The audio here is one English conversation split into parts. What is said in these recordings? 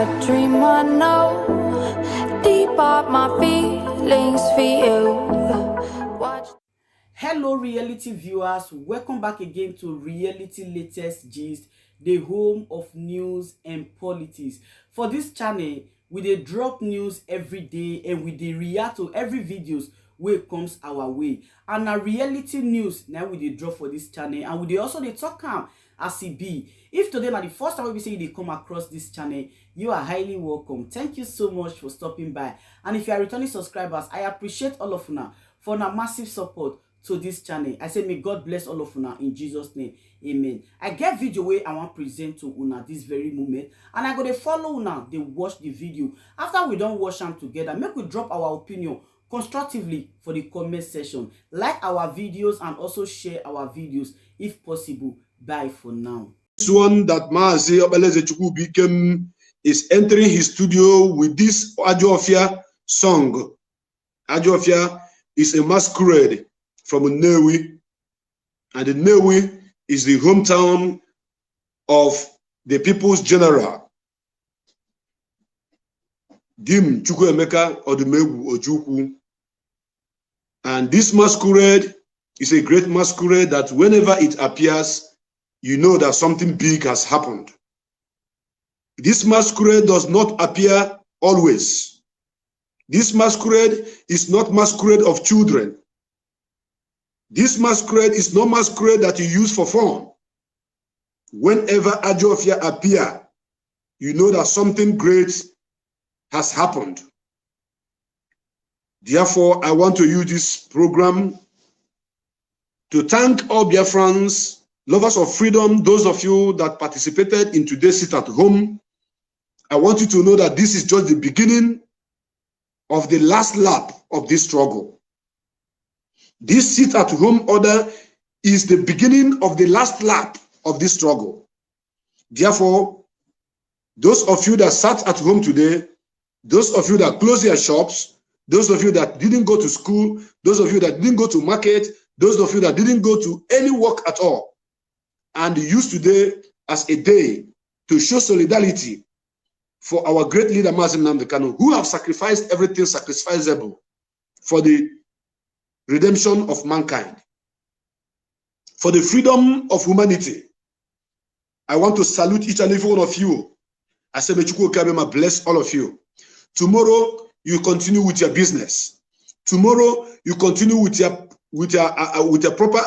a dream I know. Deep up my feelings for you. Watch. Hello reality viewers, welcome back again to Reality Latest Gist, the home of news and politics. For this channel, we dey drop news every day and we dey react to every videos wey comes our way. And na reality news now we dey drop for this channel, and we dey also dey talk am as e be. If today na the first time we say you dey come across this channel, you are highly welcome. Thank you so much for stopping by. And if you are returning subscribers, I appreciate all of una for una massive support to this channel. I say may God bless all of una in Jesus name. Amen. I get video wey I want present to una this very moment, and I go dey follow una dey watch the video. After we don watch am together, make we drop our opinion constructively for the comment section. Like our videos and also share our videos if possible. Bye for now. This one that Maazi Obeleze Chukwubikem is entering his studio with this Ajofia song. Ajofia is a masquerade from Nnewi, and Nnewi is the hometown of the People's General Dim Chukwuemeka Odumegwu Ojukwu. And this masquerade is a great masquerade that whenever it appears, you know that something big has happened. This masquerade does not appear always. This masquerade is not masquerade of children. This masquerade is no masquerade that you use for fun. Whenever Ajofia appear, you know that something great has happened. Therefore, I want to use this program to thank all Biafrans, lovers of freedom, those of you that participated in today's sit at home. I want you to know that this is just the beginning of the last lap of this struggle. This sit at home order is the beginning of the last lap of this struggle. Therefore, those of you that sat at home today, those of you that closed your shops, those of you that didn't go to school, those of you that didn't go to market, those of you that didn't go to any work at all, and use today as a day to show solidarity for our great leader, Mazi Nnamdi Kanu, who have sacrificed everything sacrificable for the redemption of mankind, for the freedom of humanity. I want to salute each and every one of you. I say, may Chukwu Okabema bless all of you. Tomorrow, you continue with your business. Tomorrow, you continue with your proper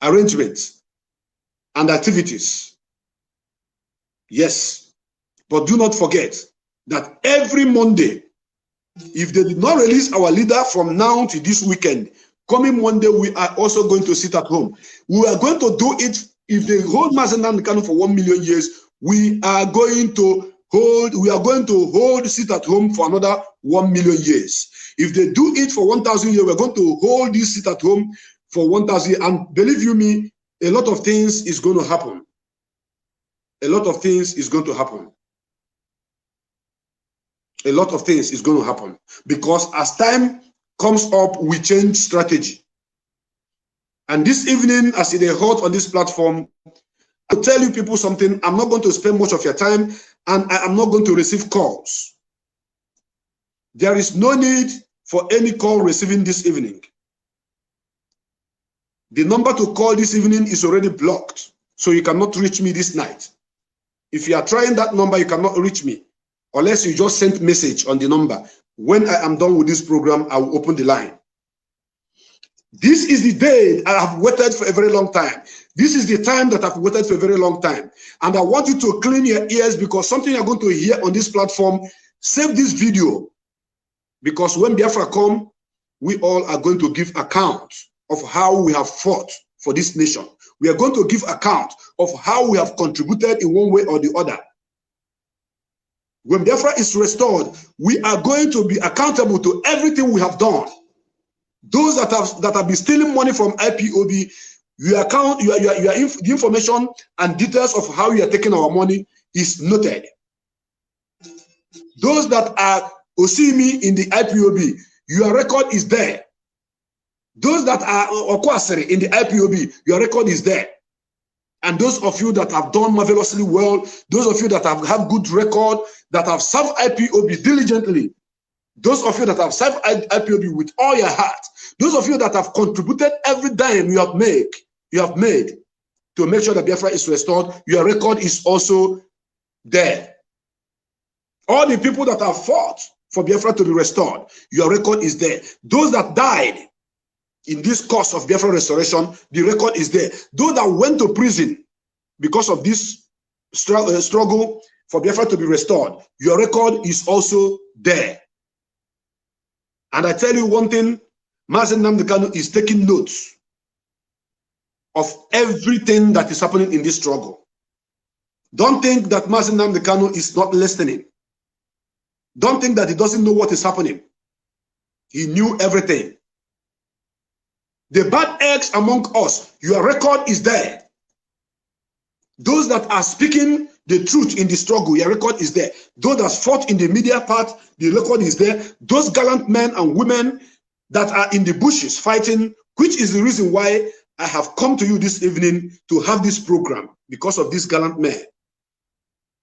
arrangements and activities. Yes, but do not forget that every Monday, if they did not release our leader from now to this weekend, coming Monday, we are also going to sit at home. We are going to do it. If they hold Mazi Nnamdi Kanu for 1 million years, we are going to hold sit at home for another 1 million years. If they do it for 1,000 years, we're going to hold this sit at home for 1,000 years. And believe you me, a lot of things is going to happen. A lot of things is going to happen. A lot of things is going to happen. Because as time comes up, we change strategy. And this evening, as it is hot on this platform, I'll tell you people something. I'm not going to spend much of your time, and I am not going to receive calls. There is no need for any call receiving this evening. The number to call this evening is already blocked, so you cannot reach me this night. If you are trying that number, you cannot reach me unless you just send message on the number. When I am done with this program, I will open the line. This is the day I have waited for a very long time. This is the time that I've waited for a very long time. And I want you to clean your ears, because something you're going to hear on this platform, save this video. Because when Biafra come, we all are going to give account of how we have fought for this nation. We are going to give account of how we have contributed in one way or the other. When Biafra is restored, we are going to be accountable to everything we have done. Those that have been stealing money from IPOB, the information and details of how you are taking our money is noted. Those that are Osimi in the IPOB, your record is there. Those that are Okwasiri in the IPOB, your record is there. And those of you that have done marvelously well, those of you that have good record, that have served IPOB diligently, those of you that have served IPOB with all your heart, those of you that have contributed every dime you have made to make sure that Biafra is restored, your record is also there. All the people that have fought for Biafra to be restored, your record is there. Those that died in this course of Biafra restoration, the record is there. Those that went to prison because of this struggle for Biafra to be restored, your record is also there. And I tell you one thing, Mazi Nnamdi Kanu is taking notes of everything that is happening in this struggle. Don't think that Mazi Nnamdi Kanu is not listening. Don't think that he doesn't know what is happening. He knew everything. The bad eggs among us, your record is there. Those that are speaking the truth in the struggle, your record is there. Those that fought in the media part, the record is there. Those gallant men and women that are in the bushes fighting, which is the reason why I have come to you this evening to have this program, because of these gallant men.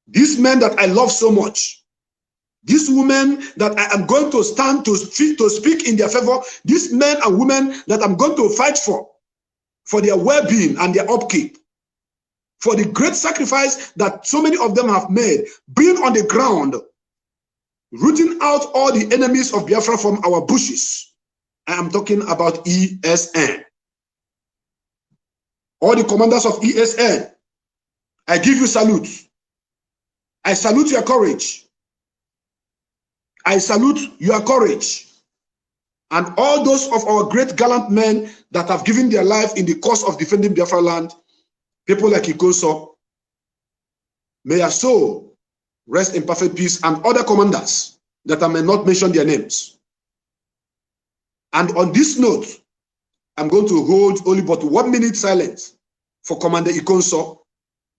These men that I love so much. These women that I am going to stand to speak in their favor, these men and women that I'm going to fight for their well-being and their upkeep, for the great sacrifice that so many of them have made, being on the ground, rooting out all the enemies of Biafra from our bushes. I am talking about ESN. All the commanders of ESN, I give you salute. I salute your courage. I salute your courage. And all those of our great gallant men that have given their life in the cause of defending Biafra land, people like Ikonso, may your soul rest in perfect peace, and other commanders that I may not mention their names. And on this note, I'm going to hold only but 1 minute silence for Commander Ikonso,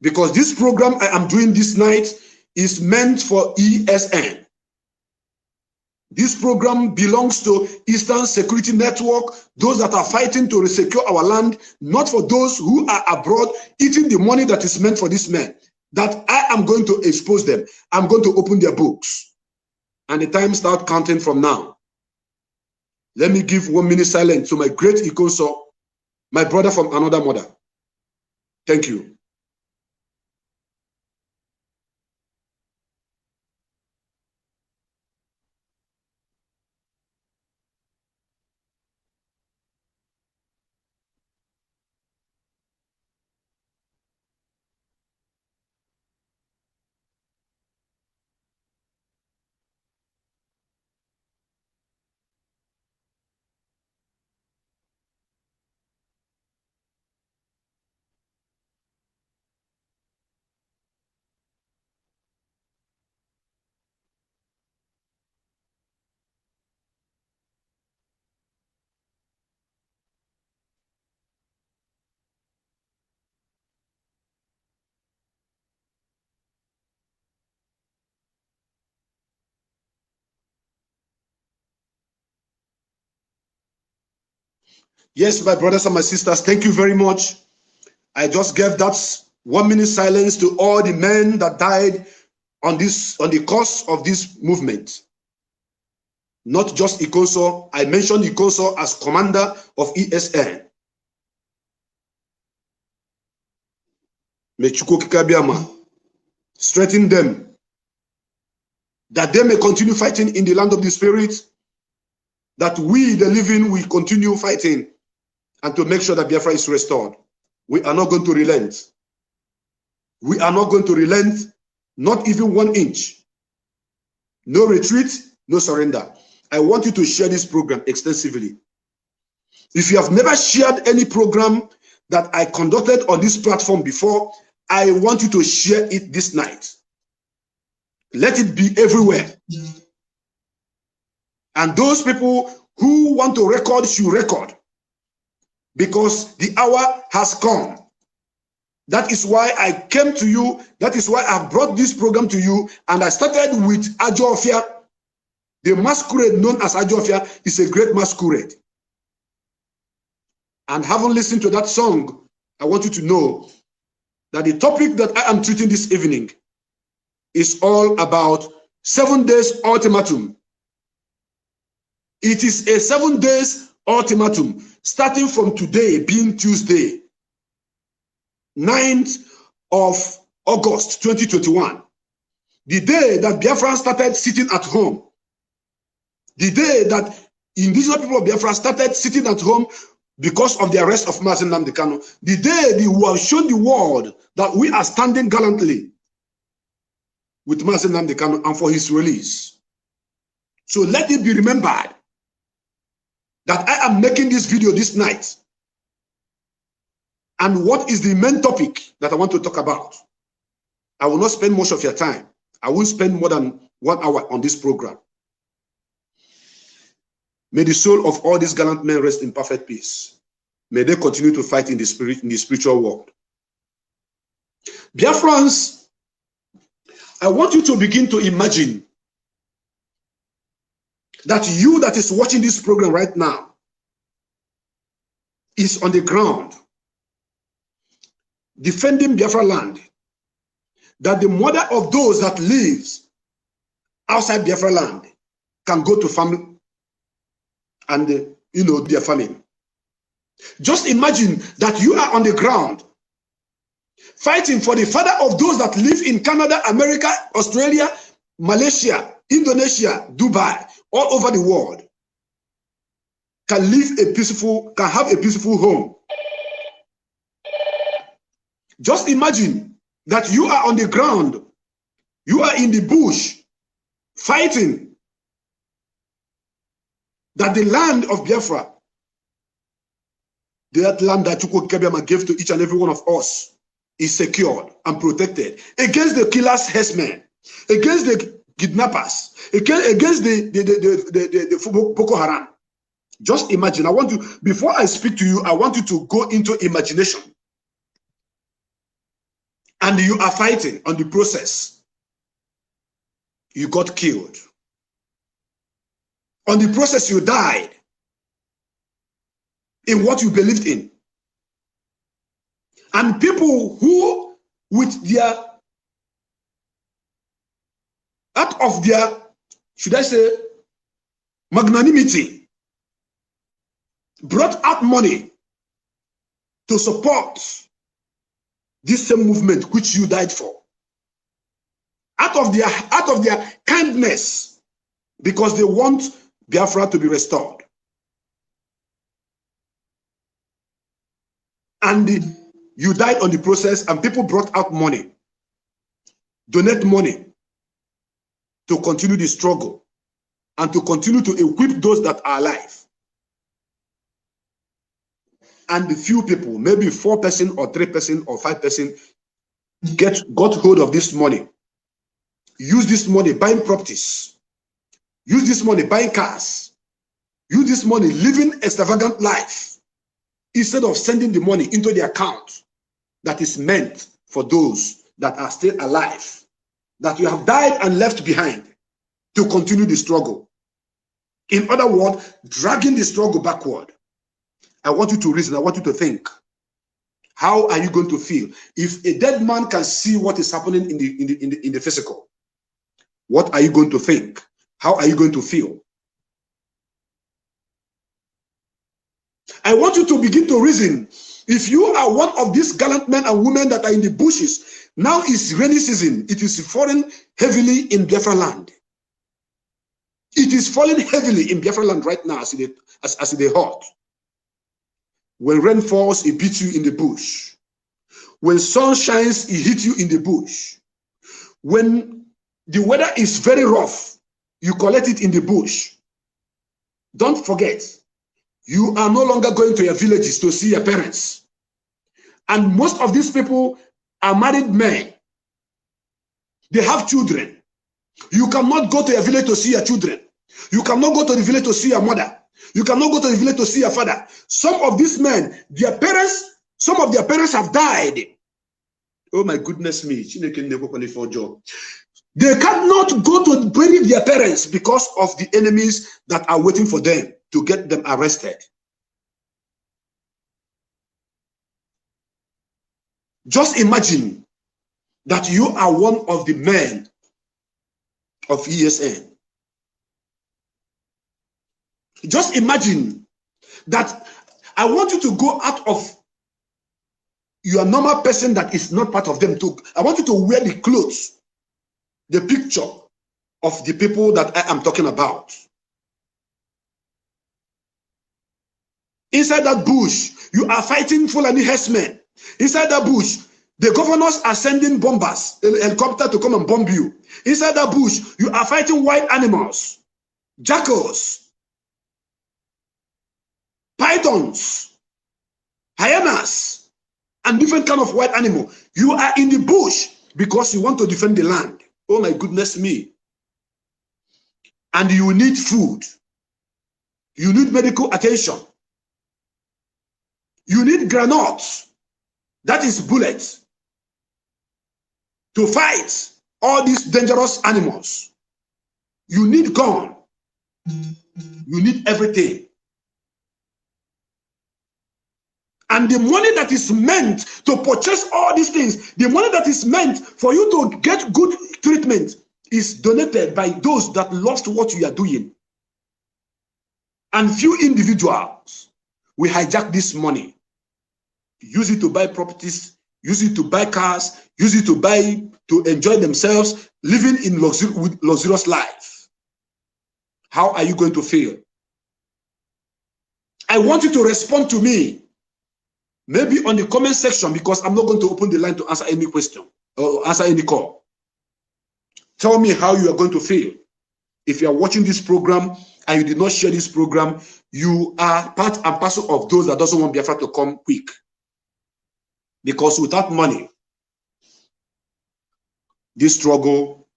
because this program I am doing this night is meant for ESN. This program belongs to Eastern Security Network, those that are fighting to resecure our land, not for those who are abroad eating the money that is meant for these men. That I am going to expose them. I'm going to open their books. And the time starts counting from now. Let me give 1 minute silence to my great Ikonso, my brother from another mother. Thank you. Yes, my brothers and my sisters, thank you very much. I just gave that 1 minute silence to all the men that died on the course of this movement. Not just Ikonso. I mentioned Ikonso as commander of ESN. May Chukwu Kikabiama strengthen them, that they may continue fighting in the land of the spirit, that we, the living, will continue fighting, and to make sure that Biafra is restored. We are not going to relent. We are not going to relent, not even 1 inch. No retreat, no surrender. I want you to share this program extensively. If you have never shared any program that I conducted on this platform before, I want you to share it this night. Let it be everywhere. And those people who want to record should record, because the hour has come. That is why I came to you. That is why I brought this program to you. And I started with Ajofia. The masquerade known as Ajofia is a great masquerade. And having listened to that song, I want you to know that the topic that I am treating this evening is all about 7 days ultimatum. It is a 7 days ultimatum starting from today, being Tuesday, 9th of August 2021. The day that Biafra started sitting at home. The day that indigenous people of Biafra started sitting at home because of the arrest of Mazi Nnamdi Kanu. The day we have shown the world that we are standing gallantly with Mazi Nnamdi Kanu and for his release. So let it be remembered that I am making this video this night. And what is the main topic that I want to talk about? I will not spend much of your time. I will spend more than 1 hour on this program. May the soul of all these gallant men rest in perfect peace. May they continue to fight in the spirit, in the spiritual world. Biafrans, I want you to begin to imagine that you that is watching this program right now is on the ground defending Biafra land. That the mother of those that lives outside Biafra land can go to family and their family. Just imagine that you are on the ground fighting for the father of those that live in Canada, America, Australia, Malaysia, Indonesia, Dubai, all over the world, can have a peaceful home. Just imagine that you are on the ground, you are in the bush, fighting that the land of Biafra, that land that Chukwu Kebiama gave to each and every one of us, is secured and protected against the killers, herdsmen, against the kidnappers, against the Boko Haram. Just imagine. Before I speak to you, I want you to go into imagination. And you are fighting on the process. You got killed. On the process, you died in what you believed in. And people who, out of their, should I say, magnanimity, brought out money to support this same movement which you died for. Out of their kindness, because they want Biafra to be restored. And you died on the process, and people brought out money, donate money to continue the struggle and to continue to equip those that are alive. And the few people, maybe 4 person or 3 person or 5 person, got hold of this money. Use this money buying properties. Use this money buying cars. Use this money living extravagant life instead of sending the money into the account that is meant for those that are still alive, that you have died and left behind to continue the struggle. In other words, dragging the struggle backward. I want you to reason. I want you to think. How are you going to feel if a dead man can see what is happening in the physical? What are you going to think? How are you going to feel? I want you to begin to reason. If you are one of these gallant men and women that are in the bushes, now is rainy season. It is falling heavily in Biafra land. It is falling heavily in Biafra land right now as it hot. When rain falls, it beats you in the bush. When sun shines, it hits you in the bush. When the weather is very rough, you collect it in the bush. Don't forget, you are no longer going to your villages to see your parents. And most of these people are married men. They have children. You cannot go to your village to see your children. You cannot go to the village to see your mother. You cannot go to the village to see your father. Some of these men, some of their parents have died. Oh my goodness me. They cannot go to bury their parents because of the enemies that are waiting for them to get them arrested. Just imagine that you are one of the men of ESN. Just imagine that I want you to go out of your normal person that is not part of them too. I want you to wear the clothes, the picture of the people that I am talking about. Inside that bush, you are fighting Fulani herdsmen. Inside that bush, the governors are sending bombers, a helicopter to come and bomb you. Inside that bush, you are fighting wild animals, jackals, pythons, hyenas, and different kind of wild animal. You are in the bush because you want to defend the land. Oh my goodness me. And you need food. You need medical attention. You need granates, that is bullets, to fight all these dangerous animals. You need gun. You need everything. And the money that is meant to purchase all these things, the money that is meant for you to get good treatment is donated by those that lost what you are doing. And few individuals will hijack this money, use it to buy properties, use it to buy cars, use it to enjoy themselves, living in luxurious life. How are you going to feel? I want you to respond to me. Maybe on the comment section, because I'm not going to open the line to answer any question or answer any call. Tell me how you are going to feel. If you are watching this program and you did not share this program, you are part and parcel of those that doesn't want Biafra to come quick. Because without money, this struggle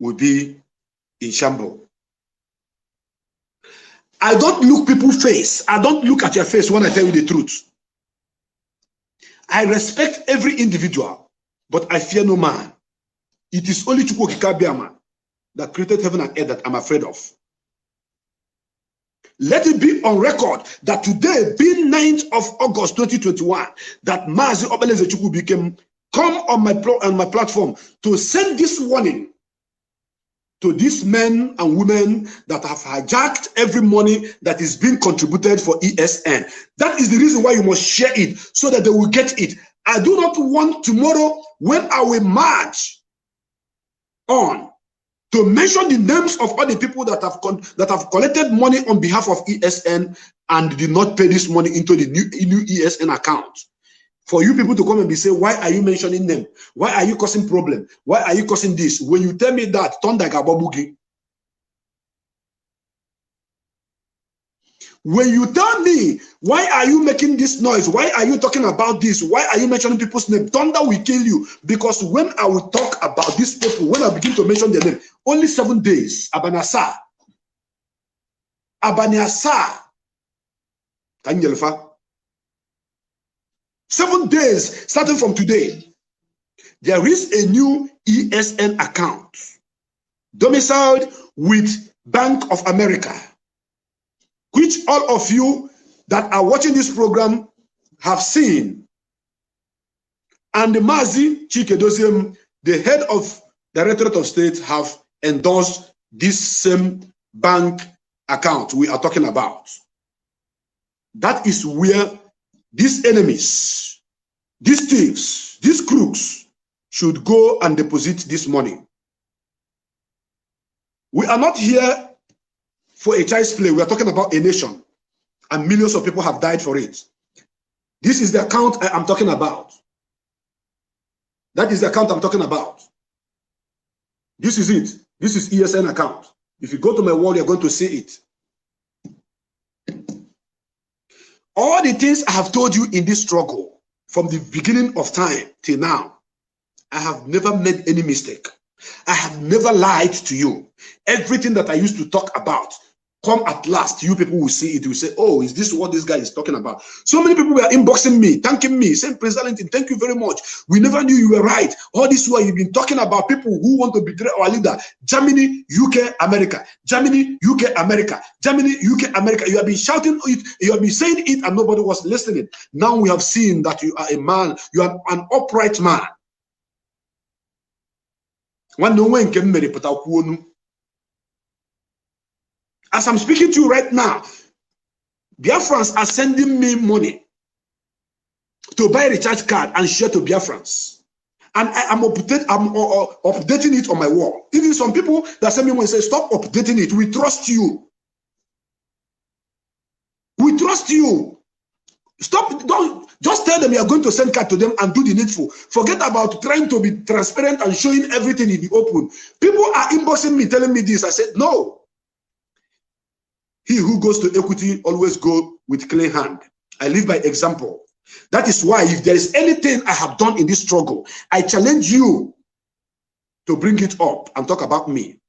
will be in shambles. I don't look people's face. I don't look at your face when I tell you the truth. I respect every individual, but I fear no man. It is only Chukwokika Biama that created heaven and earth that I'm afraid of. Let it be on record that today, being 9th of August 2021, that Mazi Obeleze Chukwu come on my platform to send this warning to these men and women that have hijacked every money that is being contributed for ESN. That is the reason why you must share it, so that they will get it. I do not want tomorrow, when I will march on, to mention the names of all the people that have collected money on behalf of ESN and did not pay this money into the new ESN account. For you people to come and be saying, why are you mentioning them? Why are you causing problem? Why are you causing this? When you tell me that, when you tell me, why are you making this noise? Why are you talking about this? Why are you mentioning people's name? Thunder will kill you. Because when I will talk about these people, when I begin to mention their name, only 7 days, Abaniasa, Kanjelfa, 7 days, starting from today, there is a new ESN account domiciled with Bank of America, which all of you that are watching this program have seen. And the Mazi Chike, the head of Directorate of State, have endorsed this same bank account we are talking about. That is where these enemies, these thieves, these crooks should go and deposit this money. We are not here for a child's play. We are talking about a nation, and millions of people have died for it. This is the account I'm talking about. That is the account I'm talking about. This is it. This is ESN account. If you go to my wall, you're going to see it. All the things I have told you in this struggle, from the beginning of time till now, I have never made any mistake. I have never lied to you. Everything that I used to talk about, come at last, you people will see it. You will say, oh, is this what this guy is talking about? So many people were inboxing me, thanking me, saying, President, thank you very much. We never knew you were right. All this while you've been talking about people who want to betray our leader. Germany, UK, America. Germany, UK, America. Germany, UK, America. You have been shouting it, you have been saying it, and nobody was listening. Now we have seen that you are a man, you are an upright man. As I'm speaking to you right now, Biafrans are sending me money to buy a recharge card and share to Biafrans. And I'm updating it on my wall. Even some people that send me money say, stop updating it. We trust you. We trust you. Stop, don't just tell them you are going to send card to them and do the needful. Forget about trying to be transparent and showing everything in the open. People are inboxing me, telling me this. I said, no. He who goes to equity always go with clean hand. I live by example. That is why if there is anything I have done in this struggle, I challenge you to bring it up and talk about me.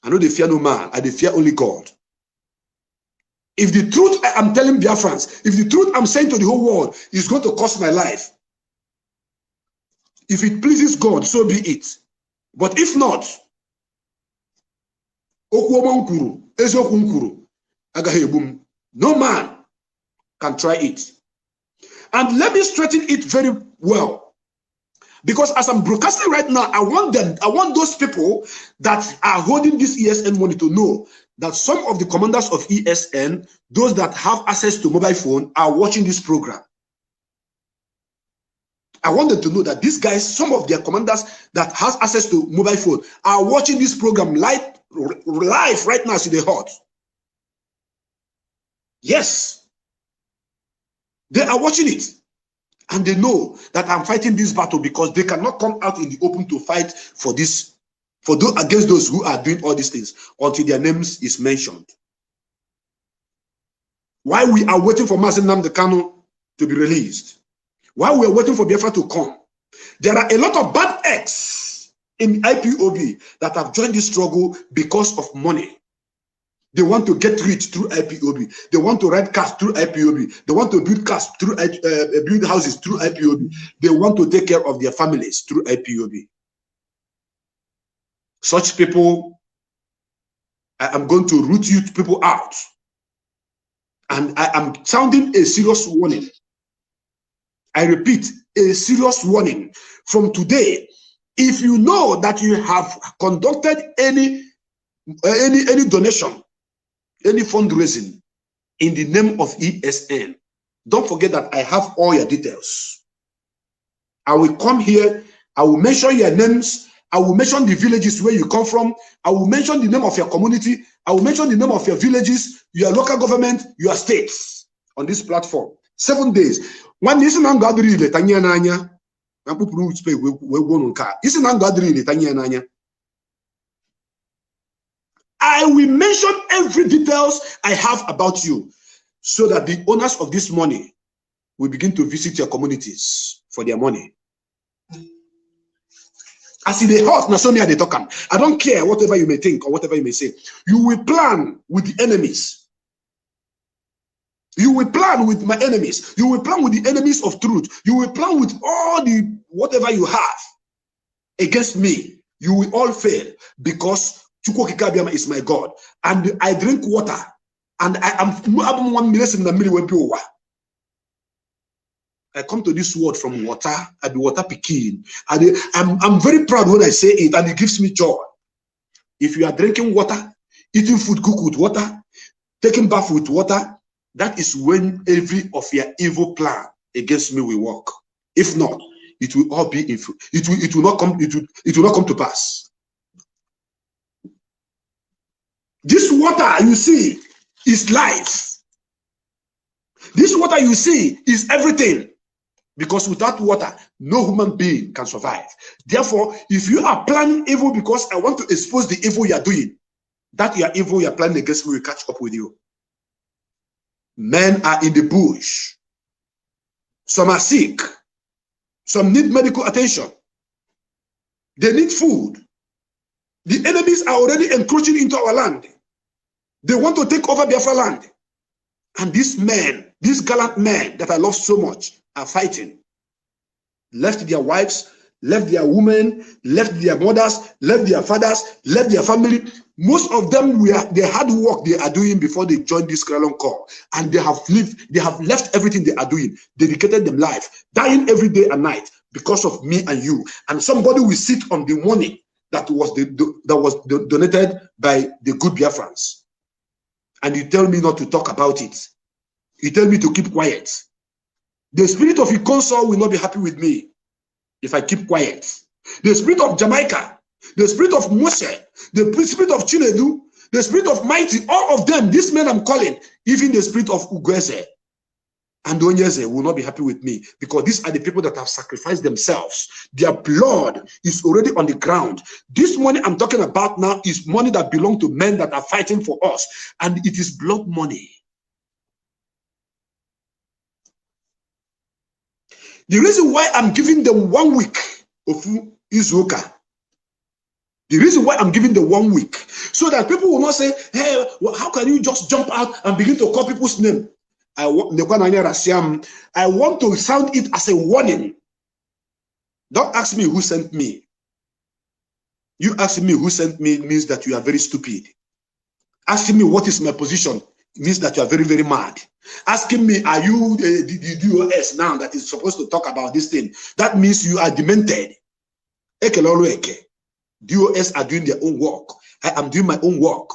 I know they fear no man, I they fear only God. If the truth I am telling Biafrans, if the truth I'm saying to the whole world is going to cost my life, if it pleases God, so be it. But if not, no man can try it. And let me straighten it very well. Because as I'm broadcasting right now, I want those people that are holding this ESN money to know that some of the commanders of ESN, those that have access to mobile phone, are watching this program. I want them to know that these guys, some of their commanders that has access to mobile phone, are watching this program live right now to the heart. Yes. They are watching it. And they know that I'm fighting this battle because they cannot come out in the open to fight for this, against those who are doing all these things until their names is mentioned. While we are waiting for Mazi Nnamdi Kanu to be released, while we are waiting for Biafra to come, there are a lot of bad eggs in IPOB that have joined this struggle because of money. They want to get rich through IPOB. They want to rent cars through IPOB. They want to build cars through build houses through IPOB. They want to take care of their families through IPOB. Such people, I am going to root you people out. And I am sounding a serious warning. I repeat, a serious warning. From today, if you know that you have conducted any donation, any fundraising in the name of ESN, don't forget that I have all your details. I will come here, I will mention your names, I will mention the villages where you come from, I will mention the name of your community, I will mention the name of your villages, your local government, your states on this platform. 7 days. One is an ungodly Tanya. I will mention every details I have about you so that the owners of this money will begin to visit your communities for their money. As in the house, Nasonia they talk. I don't care whatever you may think or whatever you may say. You will plan with the enemies. You will plan with my enemies. You will plan with the enemies of truth. You will plan with all the whatever you have against me. You will all fail because Chukwu Okike Abiama is my God. And I drink water. And I come to this world from water. I be water pikin. I'm very proud when I say it, and it gives me joy. If you are drinking water, eating food cooked with water, taking bath with water, that is when every of your evil plan against me will work. If not, it will all be it will not come to pass. This water you see is life. This water you see is everything. Because without water, no human being can survive. Therefore, if you are planning evil because I want to expose the evil you are doing, that you are evil you are planning against me will catch up with you. Men are in the bush. Some are sick. Some need medical attention. They need food. The enemies are already encroaching into our land. They want to take over Biafra land. And these men, these gallant men that I love so much, are fighting. Left their wives, left their women, left their mothers, left their fathers, left their family. Most of them, the hard work they are doing before they joined this Krelon Corps, and they have left everything they are doing, dedicated them life, dying every day and night because of me and you. And somebody will sit on the money that was donated by the good Biafrans, and you tell me not to talk about it. You tell me to keep quiet. The spirit of Ikonso will not be happy with me if I keep quiet. The spirit of Jamaica, the spirit of Moshe, the spirit of Chinedu, the spirit of Mighty, all of them, these men I'm calling, even the spirit of Ugweze and Onyeze will not be happy with me, because these are the people that have sacrificed themselves. Their blood is already on the ground. This money I'm talking about now is money that belongs to men that are fighting for us, and it is blood money. The reason why I'm giving them 1 week of Izuka, the reason why I'm giving them 1 week, so that people will not say, hey, well, how can you just jump out and begin to call people's name? I want to sound it as a warning. Don't ask me who sent me. You asking me who sent me means that you are very stupid. Asking me what is my position means that you are very, very mad. Asking me, are you the DOS now that is supposed to talk about this thing? That means you are demented. DOS are doing their own work. I am doing my own work.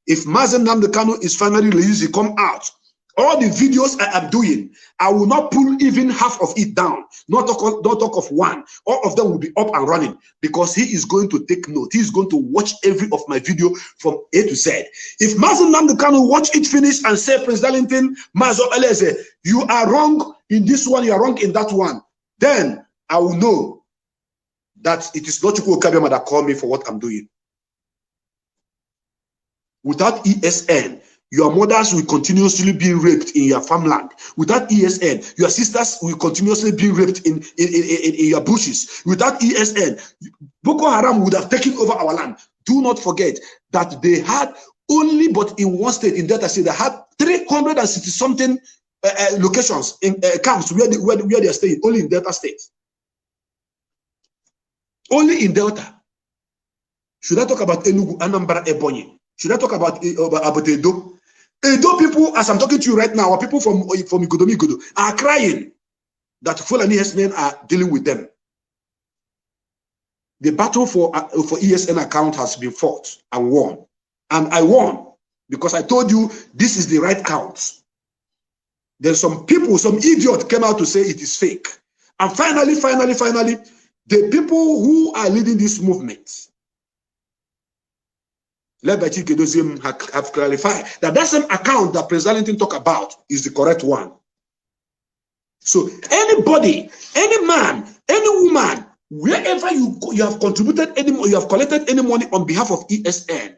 If Mazen Nnamdi Kanu is finally released, he come out. All the videos I am doing, I will not pull even half of it down. Not talk of one. All of them will be up and running, because he is going to take note. He is going to watch every of my video from A to Z. If Mazen Nnamdi Kanu watch it finish and say, Prince Darlington, Mazo Eleze, you are wrong in this one, you are wrong in that one, then I will know that it is not Chukwu Okabiama that called me for what I'm doing. Without ESN, your mothers will continuously be raped in your farmland. Without ESN, your sisters will continuously be raped in your bushes. Without ESN, Boko Haram would have taken over our land. Do not forget that they had only but in one state, in Delta State, they had 360 something locations in camps where they are staying, only in Delta State. Only in Delta. Should I talk about Enugu, Anambra, Ebonyi? Should I talk about Edo? Edo people, as I'm talking to you right now, or people from Igodo are crying that Fulani men are dealing with them. The battle for ESN account has been fought and won. And I won because I told you this is the right count. There's some people, some idiot came out to say it is fake. And finally, the people who are leading this movement, led by Chike Doziem, have clarified that that same account that President Darlington talked about is the correct one. So anybody, any man, any woman, wherever you have contributed any money, you have collected any money on behalf of ESN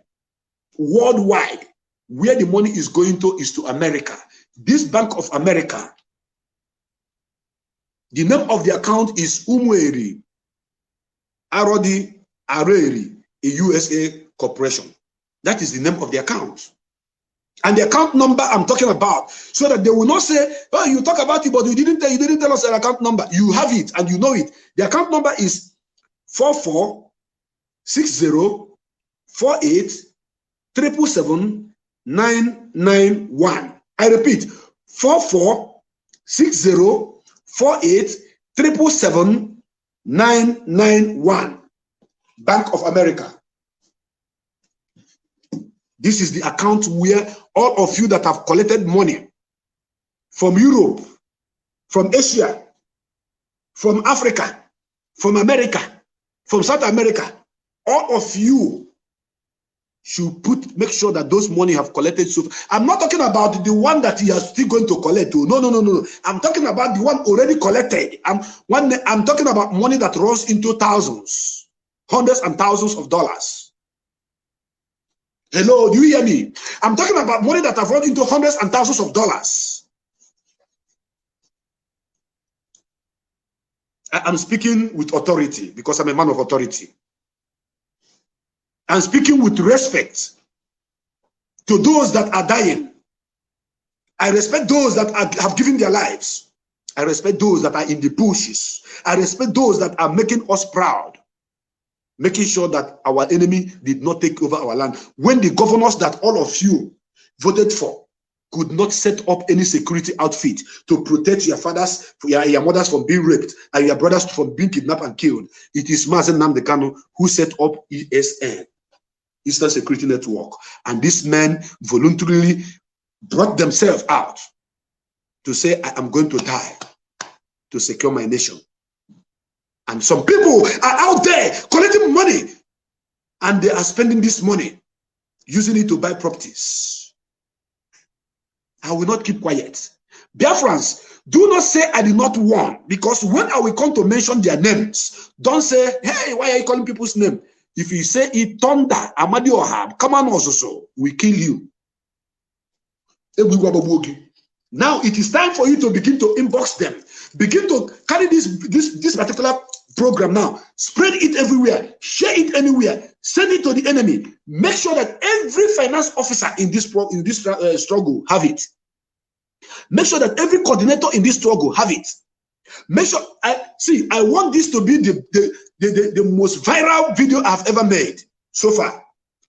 worldwide, where the money is going to is to America. This Bank of America, the name of the account is Umweri Arodi Areri, a USA corporation. That is the name of the account. And the account number I'm talking about, so that they will not say, oh, you talk about it, but you didn't tell us an account number. You have it and you know it. The account number is 446048777991. I repeat, 446048777991. Bank of America. This is the account where all of you that have collected money from Europe, from Asia, from Africa, from America, from South America, all of you should make sure that those money have collected. So I'm not talking about the one that you are still going to collect. No. I'm talking about the one already collected. I'm talking about money that runs into thousands, hundreds and thousands of dollars. Hello, do you hear me? I'm talking about money that have run into hundreds and thousands of dollars. I'm speaking with authority because I'm a man of authority. I'm speaking with respect. to those that are dying. I respect those that have given their lives. I respect those that are in the bushes. I respect those that are making us proud, making sure that our enemy did not take over our land. When the governors that all of you voted for could not set up any security outfit to protect your fathers, your mothers from being raped, and your brothers from being kidnapped and killed, it is Mazi Nnamdi Kanu who set up ESN, Eastern Security Network. And these men voluntarily brought themselves out to say, I am going to die to secure my nation. And some people are out there collecting money, and they are spending this money, using it to buy properties. I will not keep quiet. Biafrans, do not say I did not warn, because when I will come to mention their names, don't say, hey, why are you calling people's name? If you say it, Thunder, Amadi Ohab, come on also, we kill you. Now it is time for you to begin to inbox them. Begin to carry this particular program now. Spread it everywhere. Share it anywhere. Send it to the enemy. Make sure that every finance officer in this struggle have it. Make sure that every coordinator in this struggle have it. Make sure. I want this to be the most viral video I've ever made so far.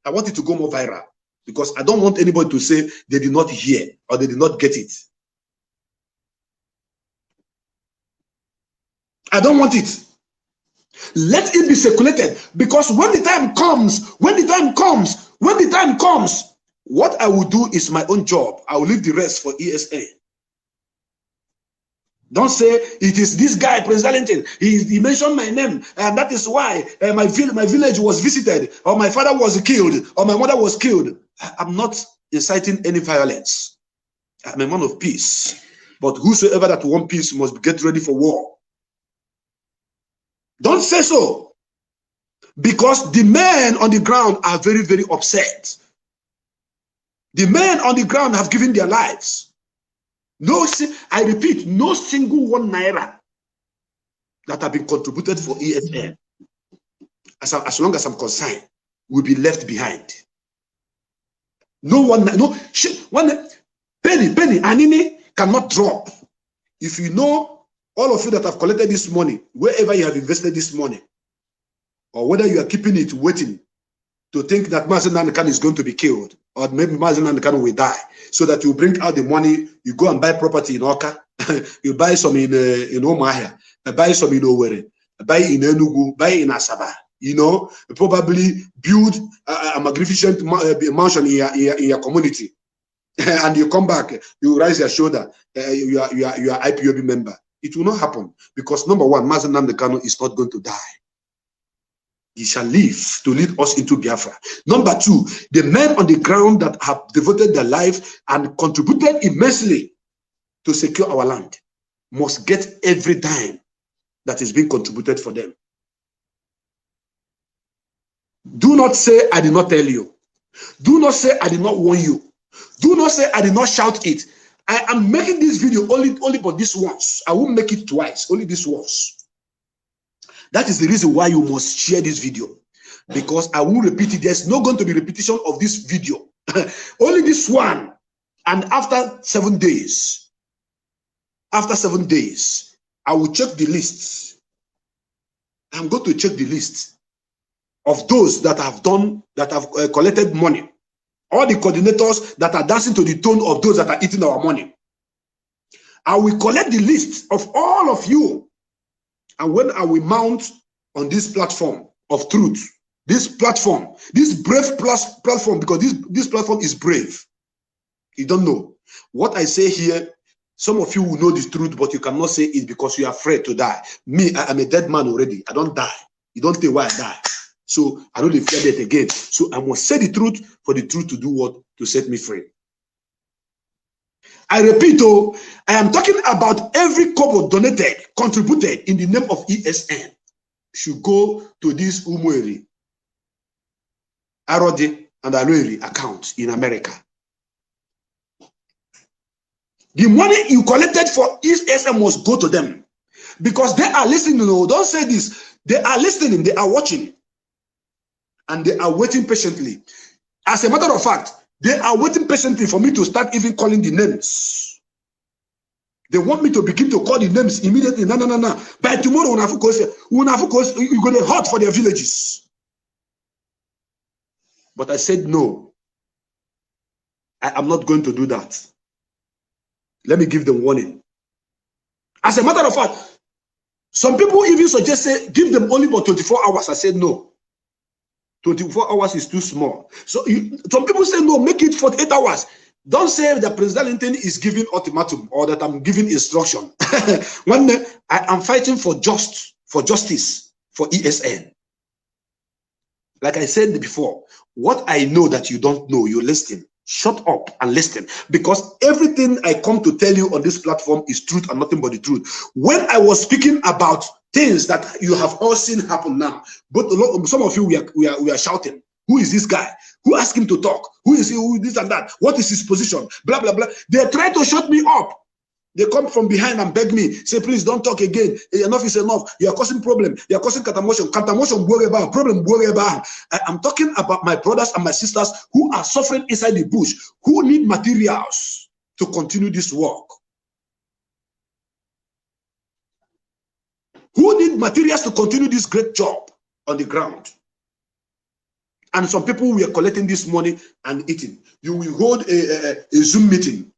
I want it to go more viral, because I don't want anybody to say they did not hear or they did not get it. I don't want it. Let it be circulated, because when the time comes, what I will do is my own job. I will leave the rest for ESN. Don't say it is this guy, President. He mentioned my name, and that is why my village was visited, or my father was killed, or my mother was killed. I'm not inciting any violence. I'm a man of peace. But whosoever that want peace must get ready for war. Don't say so, because the men on the ground are very, very upset. The men on the ground have given their lives. No, I repeat, no single 1 naira that have been contributed for ESN, as long as I'm concerned, will be left behind. No one penny, anini cannot drop. If you know, all of you that have collected this money, wherever you have invested this money, or whether you are keeping it waiting to think that Mazi Nnamdi Kanu is going to be killed, or maybe Mazi Nnamdi Kanu will die, so that you bring out the money, you go and buy property in Oka, you buy some in Omahia, buy some in Owerri, buy in Enugu, buy in Asaba, probably build a magnificent mansion in your community, and you come back, you raise your shoulder, you are IPOB member. It will not happen, because number one, Mazi Nnamdi Kanu is not going to die. He shall live to lead us into Biafra. Number two, the men on the ground that have devoted their life and contributed immensely to secure our land must get every dime that is being contributed for them. Do not say I did not tell you. Do not say I did not warn you. Do not say I did not shout it. I am making this video only for this once. I won't make it twice, only this once. That is the reason why you must share this video, because I will repeat it. There's not going to be repetition of this video. Only this one. And after 7 days, I will check the list. I'm going to check the list of those that have collected money. All the coordinators that are dancing to the tone of those that are eating our money. I will collect the list of all of you. And when I will mount on this platform of truth, this brave platform, because this platform is brave. You don't know. What I say here, some of you will know the truth, but you cannot say it because you are afraid to die. Me, I am a dead man already. I don't die. You don't tell why I die. So I don't fear that again. So I must say the truth for the truth to do what? To set me free. I repeat, I am talking about every kobo donated, contributed in the name of ESN should go to this Umueri, Arodi, and Aloeri accounts in America. The money you collected for ESN must go to them, because they are listening. No, don't say this. They are listening. They are watching, and they are waiting patiently. As a matter of fact, They are waiting patiently for me to start even calling the names. They want me to begin to call the names immediately. No. By tomorrow, you're going to hot for their villages. But I said, no, I am not going to do that. Let me give them warning. As a matter of fact, some people even suggest, say, give them only about 24 hours. I said, no. 24 hours is too small. So some people say, no, make it 48 hours. Don't say that President Linton is giving ultimatum or that I'm giving instruction. One day, I am fighting for justice for ESN. Like I said before, what I know that you don't know, you listen. Shut up and listen, because everything I come to tell you on this platform is truth and nothing but the truth. When I was speaking about things that you have all seen happen now, but some of you we are shouting, who is this guy? Who asked him to talk? Who is he? Who this and that? What is his position? Blah blah blah. They try to shut me up. They come from behind and beg me, say, please don't talk again. Enough is enough. You are causing problem. You are causing katamotion. Katamotion, problem. I am talking about my brothers and my sisters who are suffering inside the bush, who need materials to continue this work. Who need materials to continue this great job on the ground. And some people were collecting this money and eating. You will hold a Zoom meeting.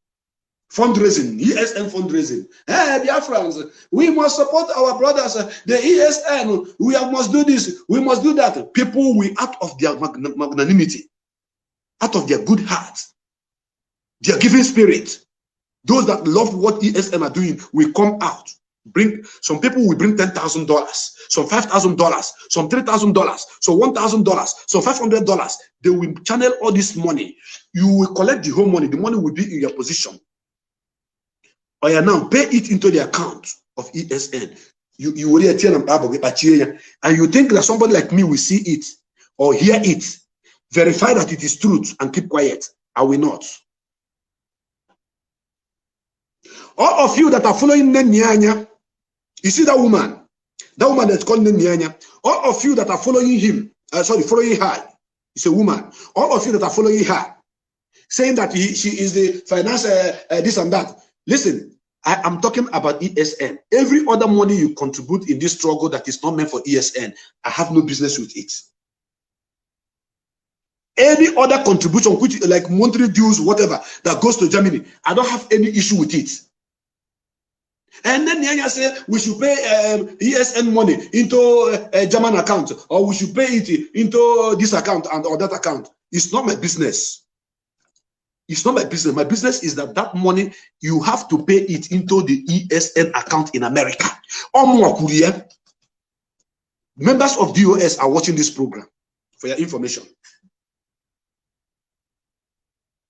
Fundraising, ESN fundraising. Hey, dear friends, we must support our brothers. The ESN, we must do this, we must do that. People will, out of their magnanimity, out of their good heart, their giving spirit, those that love what ESN are doing will come out. Some people will bring $10,000, some $5,000, some $3,000, some $1,000, some $500. They will channel all this money. You will collect the whole money. The money will be in your position. Or you now pay it into the account of ESN. You will and you think that somebody like me will see it or hear it, verify that it is truth, and keep quiet. I will not. All of you that are following Nenyanya, you see that woman that's called Nenyanya. All of you that are following him, following her, it's a woman. All of you that are following her, saying that she is the finance this and that. Listen, I am talking about ESN. Every other money you contribute in this struggle that is not meant for ESN, I have no business with it. Any other contribution, which like monthly dues, whatever, that goes to Germany, I don't have any issue with it. And then Nyanya said we should pay ESN money into a German account, or we should pay it into this account or that account. It's not my business. It's not my business. My business is that money, you have to pay it into the ESN account in America. Members of DOS are watching this program for your information.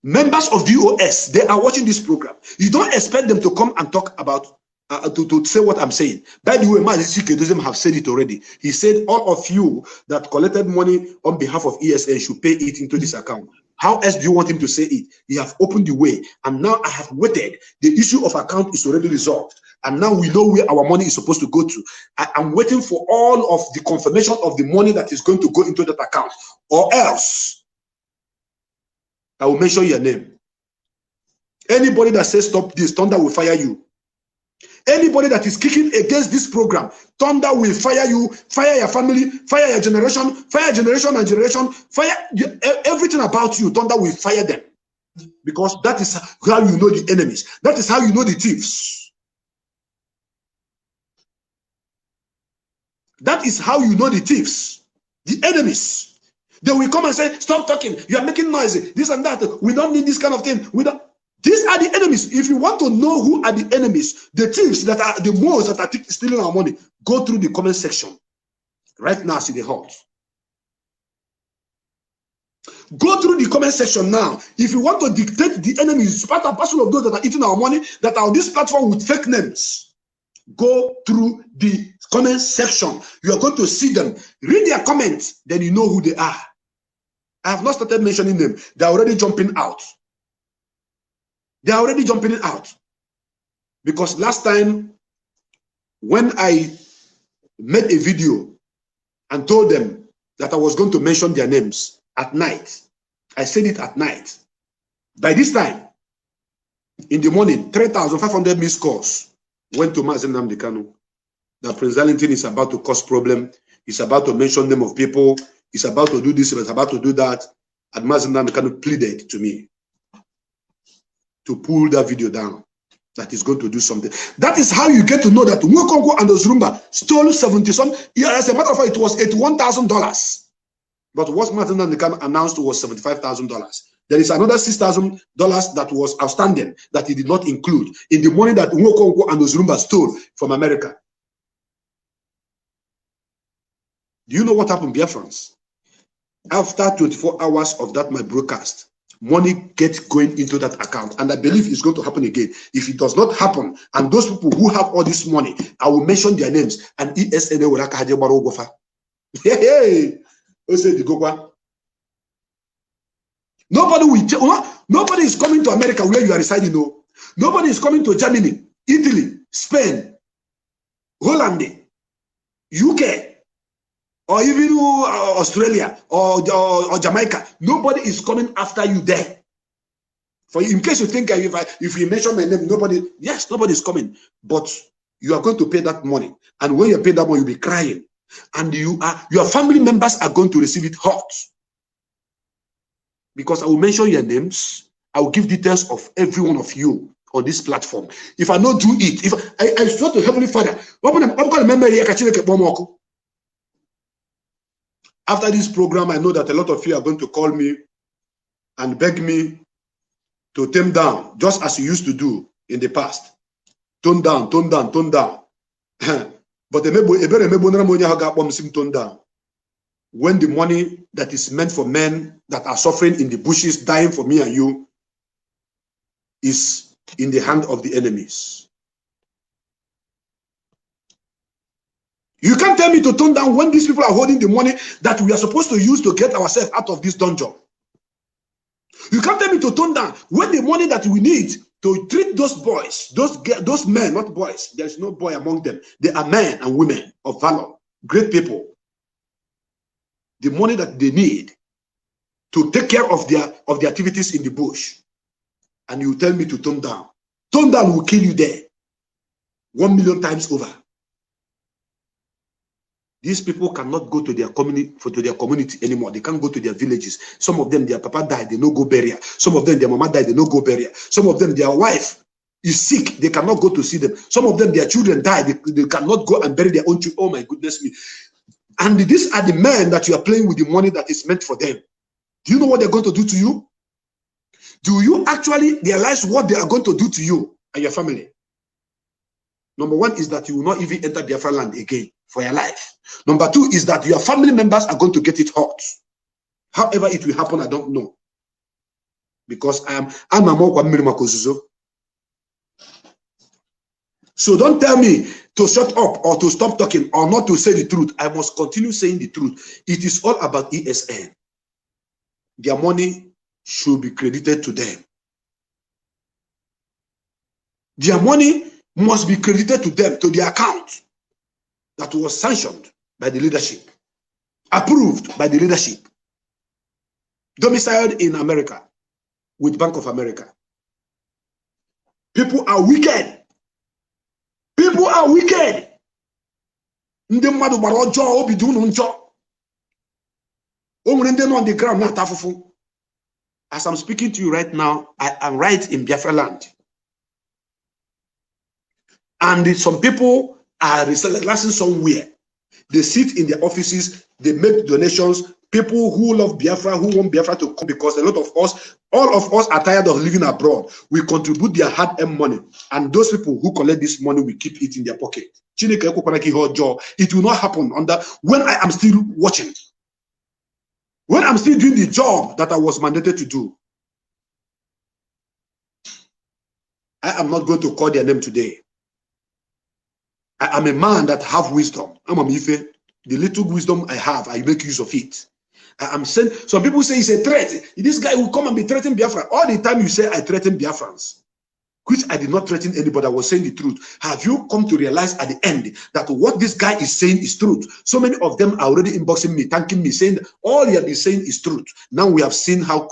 Members of DOS, they are watching this program. You don't expect them to come and talk about, to say what I'm saying. By the way, Mazisi doesn't have said it already. He said all of you that collected money on behalf of ESN should pay it into this account. How else do you want him to say it? He have opened the way, and now I have waited. The issue of account is already resolved, and now we know where our money is supposed to go to. I am waiting for all of the confirmation of the money that is going to go into that account, or else I will mention your name. Anybody that says stop this, Thunder will fire you. Anybody that is kicking against this program, Thunder will fire you, fire your family, fire your generation, fire generation and generation, fire everything about you. Thunder will fire them, because that is how you know the enemies. That is how you know the thieves. That is how you know the thieves, the enemies. They will come and say, stop talking, you are making noise, this and that. We don't need this kind of thing. We don't. These are the enemies. If you want to know who are the enemies, the thieves that are the ones that are stealing our money, go through the comment section. Right now, see the hot. Go through the comment section now. If you want to dictate the enemies, part and parcel of those that are eating our money, that are on this platform with fake names, go through the comment section. You are going to see them. Read their comments, then you know who they are. I have not started mentioning them. They are already jumping out. They are already jumping out. Because last time, when I made a video and told them that I was going to mention their names at night, I said it at night. By this time, in the morning, 3,500 missed calls went to Mazi Nnamdi Kanu that Prince Darlington is about to cause problem. He's about to mention name of people. He's about to do this. He's about to do that. And Mazi Nnamdi Kanu pleaded to me to pull that video down. That is going to do something. That is how you get to know that Nwokonko and Ozurumba stole 70-some. Yeah, as a matter of fact, it was $81,000. But what Mazi Nnamdi Kanu announced was $75,000. There is another $6,000 that was outstanding that he did not include in the money that Nwokonko and Ozurumba stole from America. Do you know what happened, Biafrans? After 24 hours of that my broadcast, money gets going into that account, and I believe it's going to happen again. If it does not happen, and those people who have all this money, I will mention their names, and ESNA will gofa. Hey, nobody is coming to America where you are residing. No, nobody is coming to Germany, Italy, Spain, Holland, UK, or even Australia or Jamaica. Nobody is coming after you there. For in case you think if you mention my name, nobody is coming. But you are going to pay that money, and when you pay that money, you'll be crying, and your family members are going to receive it hot. Because I will mention your names, I will give details of every one of you on this platform. If I not do it, if I swear to Heavenly Father, after this program, I know that a lot of you are going to call me and beg me to tone down, just as you used to do in the past. Tone down, tone down, tone down. But tone down. When the money that is meant for men that are suffering in the bushes, dying for me and you, is in the hand of the enemies. You can't tell me to tone down when these people are holding the money that we are supposed to use to get ourselves out of this dungeon. You can't tell me to tone down when the money that we need to treat those boys, those men, not boys. There is no boy among them. They are men and women of valor, great people. The money that they need to take care of their activities in the bush, and you tell me to tone down. Tone down will kill you there 1 million times over. These people cannot go to their community anymore. They can't go to their villages. Some of them, their papa died, they no go bury. Some of them, their mama died, they no go bury. Some of them, their wife is sick, they cannot go to see them. Some of them, their children died, they cannot go and bury their own children. Oh my goodness me. And these are the men that you are playing with the money that is meant for them. Do you know what they're going to do to you? Do you actually realize what they are going to do to you and your family? Number one is that you will not even enter Biafra land again for your life. Number two is that your family members are going to get it hot. However it will happen, I don't know. Because I'm a more Makozuzo. So don't tell me to shut up or to stop talking or not to say the truth. I must continue saying the truth. It is all about ESN. Their money should be credited to them. Their money must be credited to them, to their account that was sanctioned by the leadership, approved by the leadership, domiciled in America with Bank of America. People are wicked. People are wicked. On the ground. As I'm speaking to you right now, I am right in Biafra land. And some people are relaxing somewhere. They sit in their offices, they make donations. People who love Biafra, who want Biafra to come, because a lot of us, all of us are tired of living abroad. We contribute their hard-earned money. And those people who collect this money will keep it in their pocket. It will not happen when I am still watching. When I'm still doing the job that I was mandated to do. I am not going to call their name today. I am a man that have wisdom. I'm a Mife. The little wisdom I have, I make use of it. I am saying, some people say it's a threat. This guy will come and be threatening Biafra. All the time you say I threaten Biafrans. which I did not threaten anybody. I was saying the truth. Have you come to realize at the end that what this guy is saying is truth? So many of them are already inboxing me, thanking me, saying that all he has been saying is truth. Now we have seen how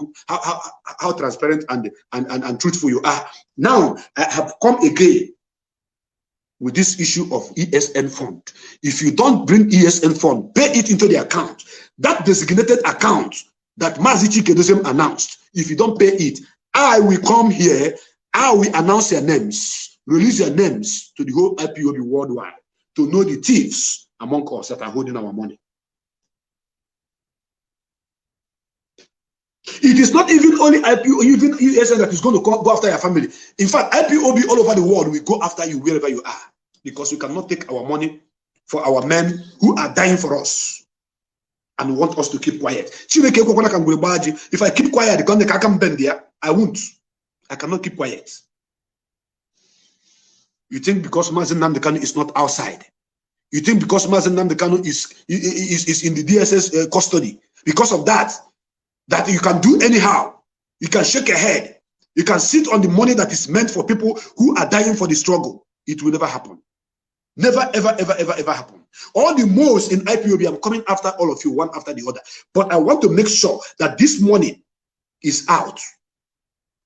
transparent and truthful you are. Now I have come again with this issue of ESN fund. If you don't bring ESN fund, pay it into the account. That designated account that Mazi Chike announced, if you don't pay it, I will come here. I will announce your names, release your names to the whole IPOB worldwide to know the thieves among us that are holding our money. It is not even only IPOB, even ESN that is going to go after your family. In fact, IPOB all over the world will go after you wherever you are, because we cannot take our money for our men who are dying for us and want us to keep quiet. If I keep quiet, I won't. I cannot keep quiet. You think because Mazi Nnamdi Kanu is not outside, you think because Mazi Nnamdi Kanu is in the DSS custody, because of that you can do anyhow, you can shake your head, you can sit on the money that is meant for people who are dying for the struggle. It will never happen. Never, ever, ever, ever, ever happen. All the most in IPOB, I'm coming after all of you, one after the other. But I want to make sure that this money is out.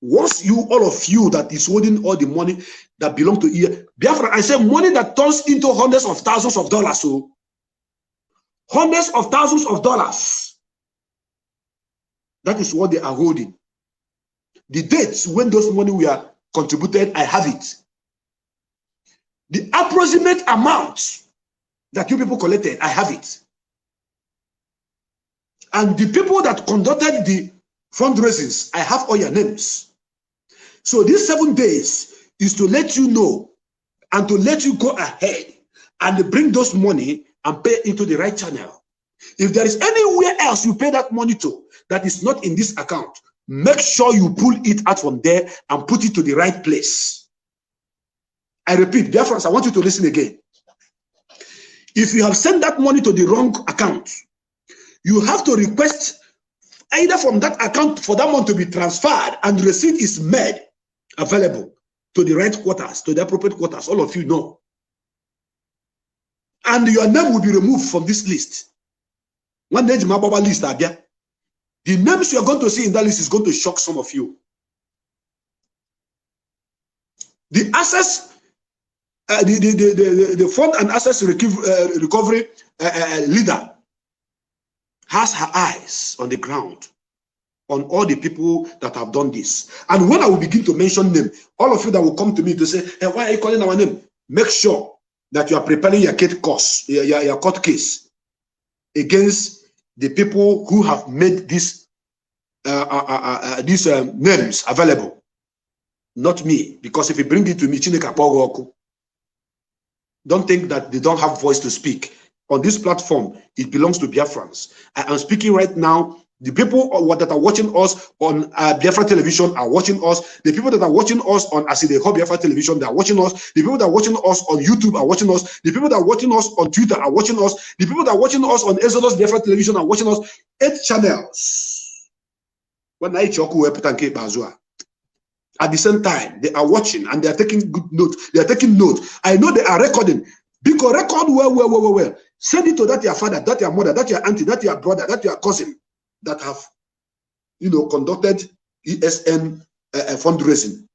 Once you, all of you that is holding all the money that belong to Biafra, I say money that turns into hundreds of thousands of dollars. So hundreds of thousands of dollars. That is what they are holding. The dates when those money were contributed, I have it. The approximate amount that you people collected, I have it. And the people that conducted the fundraisings, I have all your names. So these 7 days is to let you know and to let you go ahead and bring those money and pay into the right channel. If there is anywhere else you pay that money to that is not in this account, make sure you pull it out from there and put it to the right place. I repeat, dear friends, I want you to listen again. If you have sent that money to the wrong account, you have to request either from that account for that money to be transferred and the receipt is made available to the right quarters, to the appropriate quarters. All of you know. And your name will be removed from this list. One day, list, the names you are going to see in that list is going to shock some of you. The access, the fund and access recovery leader has her eyes on the ground on all the people that have done this. And when I will begin to mention them, all of you that will come to me to say, hey, why are you calling our name? Make sure that you are preparing your court case against the people who have made these names available. Not me, because if you bring it to me, don't think that they don't have voice to speak. On this platform, it belongs to Biafrans. I am speaking right now. The people that are watching us on Biafra television are watching us. The people that are watching us on Biafra television, they are watching us. The people that are watching us on YouTube are watching us. The people that are watching us on Twitter are watching us. The people that are watching us on Exodus Biafra television are watching us. 8 channels. At the same time, they are watching and they are taking good notes. They are taking notes. I know they are recording. Because record well. Send it to that your father, that your mother, that your auntie, that your brother, that your cousin that have, conducted ESN fundraising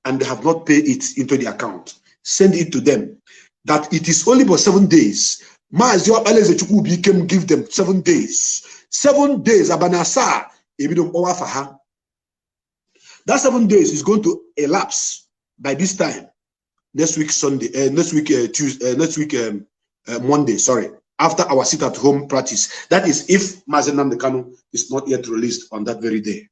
and they have not paid it into the account. Send it to them. That it is only for 7 days. Give them 7 days. 7 days. Abanasa. That 7 days is going to elapse by this time. Next week Sunday, next week Tuesday, next week Monday. Sorry, after our sit-at-home practice. That is if Mazi Nnamdi Kanu is not yet released on that very day.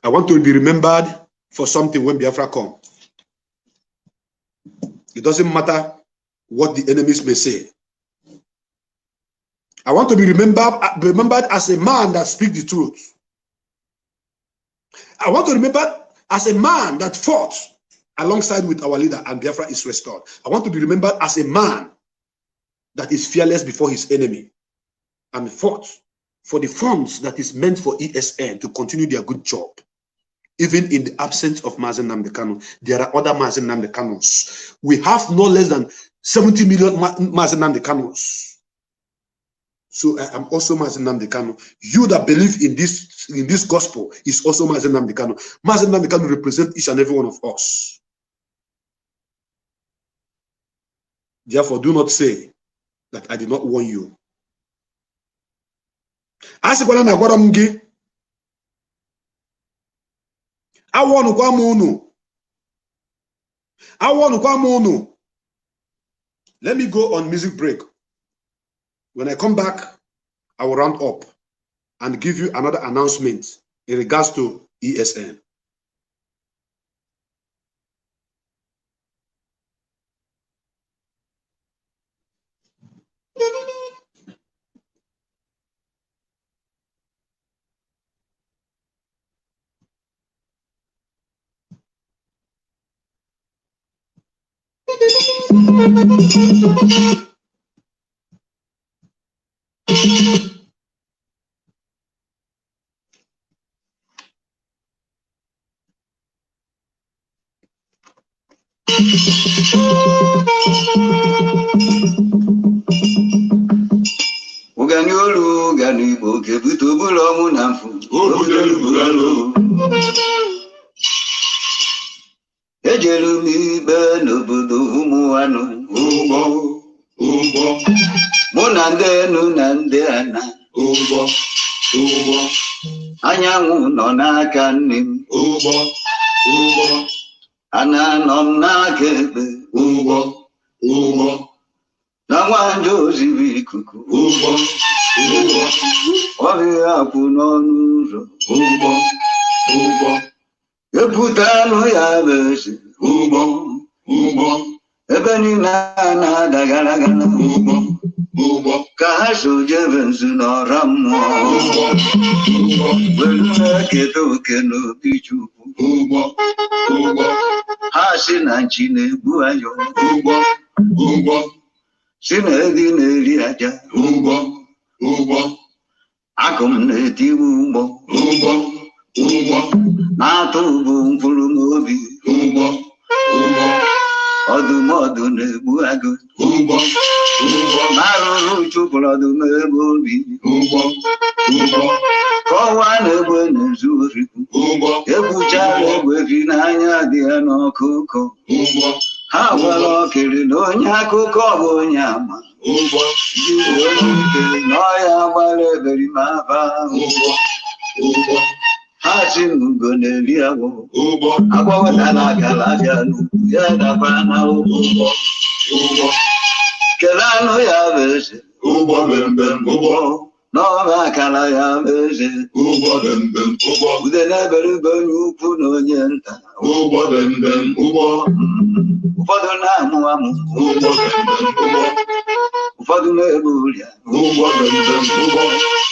I want to be remembered for something when Biafra come. It doesn't matter what the enemies may say. I want to be remembered as a man that speaks the truth. I want to remember as a man that fought alongside with our leader and Biafra is restored. I want to be remembered as a man that is fearless before his enemy and fought for the funds that is meant for ESN to continue their good job. Even in the absence of Mazi Nnamdi Kanu, there are other Mazi Nnamdi Kanus. We have no less than 70 million Mazi Nnamdi Kanus. So I am also Mazi Nnamdi Kanu. You that believe in this gospel is also Mazi Nnamdi Kanu. Mazi Nnamdi Kanu represents each and every one of us. Therefore, do not say that I did not warn you. Ask what I got on gay. I want to come on. I want to come on. Let me go on music break. When I come back, I will round up and give you another announcement in regards to ESN. Uganyolu ganibo kebuto bulo munamfu obudelu bugalo ejelu mi be nobodo umuanu umbo munande nunande ana umbo anyanwụ nọ n'aka nne m umbo ana nọ m n'aka ekpe umbo na nwanje oziri ikuku umbo ọrịa akwụ n'ọnụ ụzọ umbo ebutanụ ya bụ eze umbo ebe niile a na-ada gara gara umbo ka ha so jebe nzu n'ọra mmụọ welu na-eketa oke n'obi Chukwu ha si na nchi na-egbu ayọ si na edi na-eri aja akụ m na-etiwe ụgbọ na-atụ bụ mkpụrụ n'obi ọdụmọdụ na-egbu agụ na-arụrụ chụpụrụ ọdụm ebe obi ka ọnwa na-egbe na-ezu ori egbuchara egbe fi n'anya dị ya n'ọkụ ụkọ ha gwara ọkịrị na onye akụkọ bụ onye ama jiri onye ikere na ọya gbara eberimaba ha si n'ugo na-eri agwọ agwọ wetara akara abịa n'ugwu ya dakwa na ụgbọ kele anụ ya bụ eze n'ọba akara ya bụ eze ude na-eberibe onye ukwu na onye nta ụfọdụ na-amụ amụ ụfọdụ na-ebu ụrịa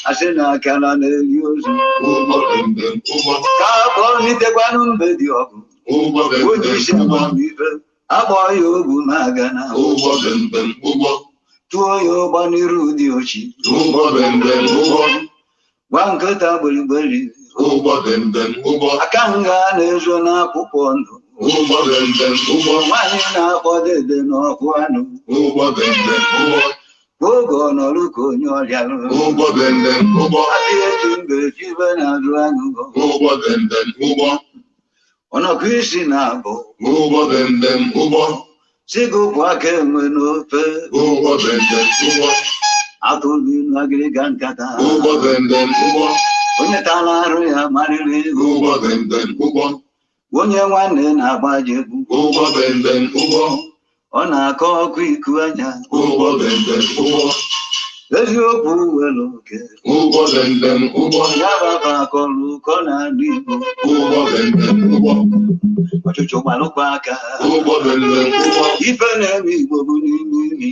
asị na akara na-eri ozu ka akpọọ nitekwanụ mbe dị ọgụ onye isi amamife akpọọ ya ogbu magana tụọ ya ụgba n'iru dị ochi gwa nkịta gberigberi aka nga na-ezo n'akwụkwọ ndụ nwaanyị na-akpọ dede n'ọkụ anụ oge ọ nọrụ ka onye ọrịa adịghị eji mbe jibe na-azụ agụgọ ọnọkụ isi na-abụ sigụpụ aka enwe n'ofe atụrụ inu agịrịga nkata onye tara arụ ya marịrị onye nwanne na-agbaji egwu ọ na-akọ ọkụ iku anya eziokwu were oke ya baba akọrọ ụkọ n'ala Igbo ọchụchụ gbalụkwa aka ife na-eme Igbo bụ n'ime imi